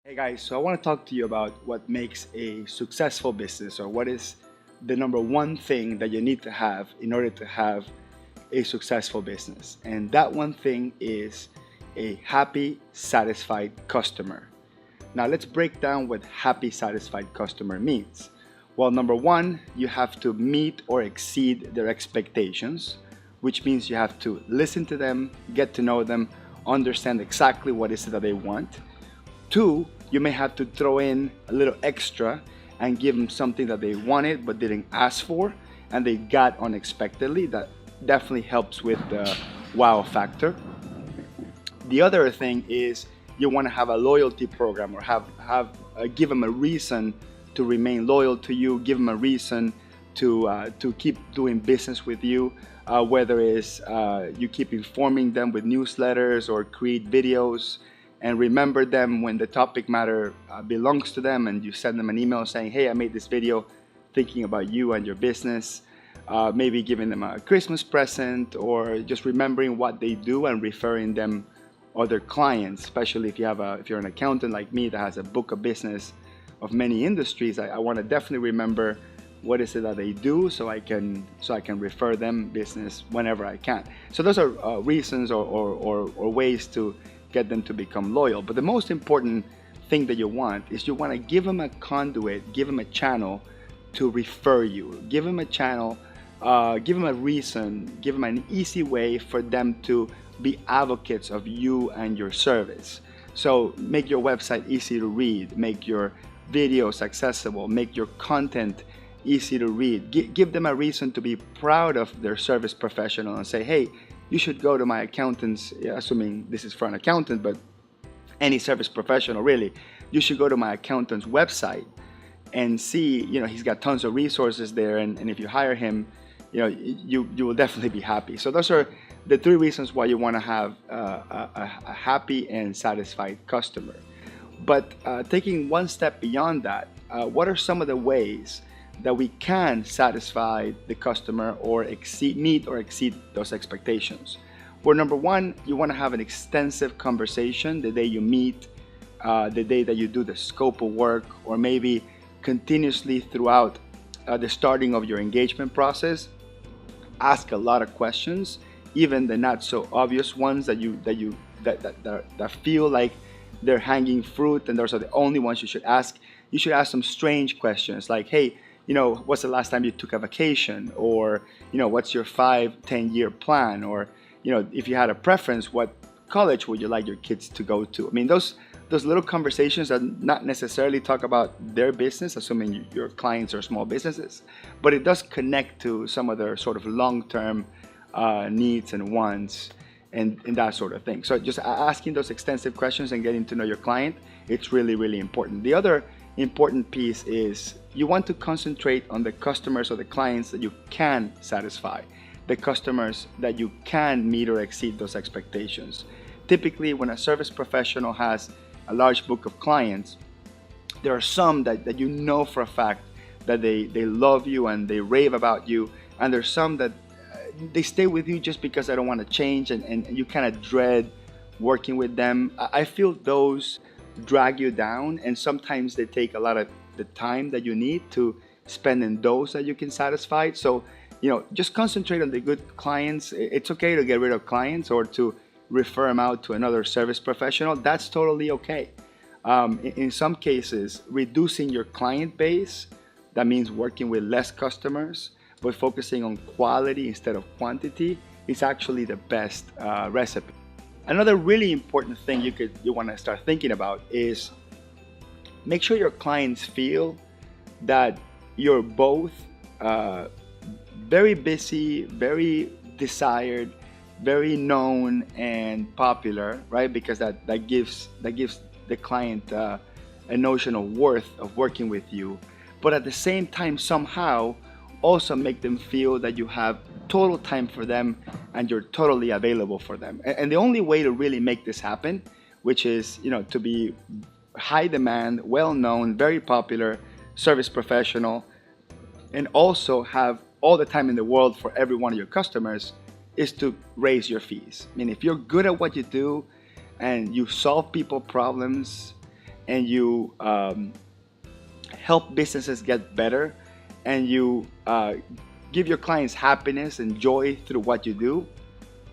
Hey guys, so I want to talk to you about what makes a successful business, or what is the number one thing that you need to have in order to have a successful business. And that one thing is a happy, satisfied customer. Now let's break down what happy, satisfied customer means. Well, number one, you have to meet or exceed their expectations, which means you have to listen to them, get to know them, understand exactly what is it that they want. Two, you may have to throw in a little extra and give them something that they wanted but didn't ask for and they got unexpectedly. That definitely helps with the wow factor. The other thing is you want to have a loyalty program, or give them a reason to remain loyal to you, give them a reason to keep doing business with you, whether it's you keep informing them with newsletters or create videos and remember them when the topic matter belongs to them, and you send them an email saying, hey, I made this video thinking about you and your business. Maybe giving them a Christmas present, or just remembering what they do and referring them other clients, especially if you're an accountant like me that has a book of business of many industries. I want to definitely remember what is it that they do, so I can refer them business whenever I can. So those are reasons or ways to get them to become loyal. But the most important thing that you want is you want to give them a conduit, give them a channel to refer you. Give them a channel, give them a reason, give them an easy way for them to be advocates of you and your service. So make your website easy to read, make your videos accessible, make your content easy to read. Give them a reason to be proud of their service professional and say, hey, you should go to my accountant's, assuming this is for an accountant, but any service professional really, you should go to my accountant's website and see, he's got tons of resources there, and if you hire him, you will definitely be happy. So those are the three reasons why you want to have a happy and satisfied customer. But taking one step beyond that, what are some of the ways that we can satisfy the customer or meet or exceed those expectations? Well, number one, you want to have an extensive conversation the day you meet, the day that you do the scope of work, or maybe continuously throughout the starting of your engagement process. Ask a lot of questions, even the not so obvious ones that feel like they're hanging fruit and those are the only ones you should ask. You should ask some strange questions like, hey, what's the last time you took a vacation? Or, what's your 5-10 year plan? Or, if you had a preference, what college would you like your kids to go to? I mean, those little conversations are not necessarily talk about their business, assuming your clients are small businesses, but it does connect to some of their sort of long-term needs and wants and that sort of thing. So just asking those extensive questions and getting to know your client, it's really, really important. The other important piece is you want to concentrate on the customers or the clients that you can satisfy, the customers that you can meet or exceed those expectations. Typically, when a service professional has a large book of clients, there are some that you know for a fact that they love you and they rave about you, and there's some that they stay with you just because they don't want to change, and you kind of dread working with them. I feel those drag you down, and sometimes they take a lot of the time that you need to spend in those that you can satisfy. So, just concentrate on the good clients. It's okay to get rid of clients or to refer them out to another service professional. That's totally okay. In some cases, reducing your client base, that means working with less customers, but focusing on quality instead of quantity, is actually the best recipe. Another really important thing you want to start thinking about is make sure your clients feel that you're both very busy, very desired, very known and popular, right? Because that gives the client a notion of worth of working with you. But at the same time, somehow also make them feel that you have total time for them and you're totally available for them. And the only way to really make this happen, which is to be high demand, well known, very popular service professional, and also have all the time in the world for every one of your customers, is to raise your fees. I mean, if you're good at what you do and you solve people problems and you help businesses get better, and you give your clients happiness and joy through what you do,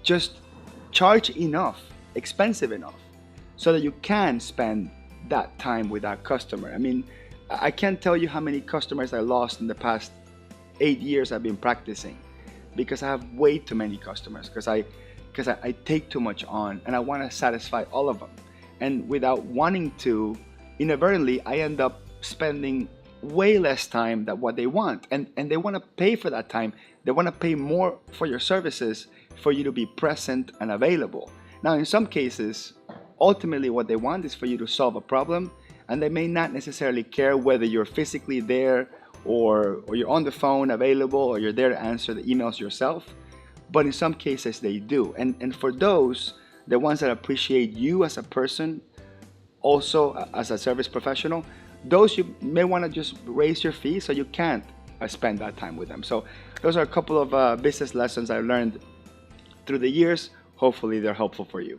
just charge enough, expensive enough, so that you can spend that time with that customer. I mean, I can't tell you how many customers I lost in the past 8 years I've been practicing, because I have way too many customers, because I take too much on and I want to satisfy all of them. And without wanting to, inadvertently, I end up spending way less time than what they want. And they want to pay for that time. They want to pay more for your services for you to be present and available. Now, in some cases, ultimately what they want is for you to solve a problem, and they may not necessarily care whether you're physically there or you're on the phone available, or you're there to answer the emails yourself. But in some cases they do. And for those, the ones that appreciate you as a person, also as a service professional, those you may want to just raise your fee so you can't spend that time with them. So those are a couple of business lessons I learned through the years. Hopefully they're helpful for you.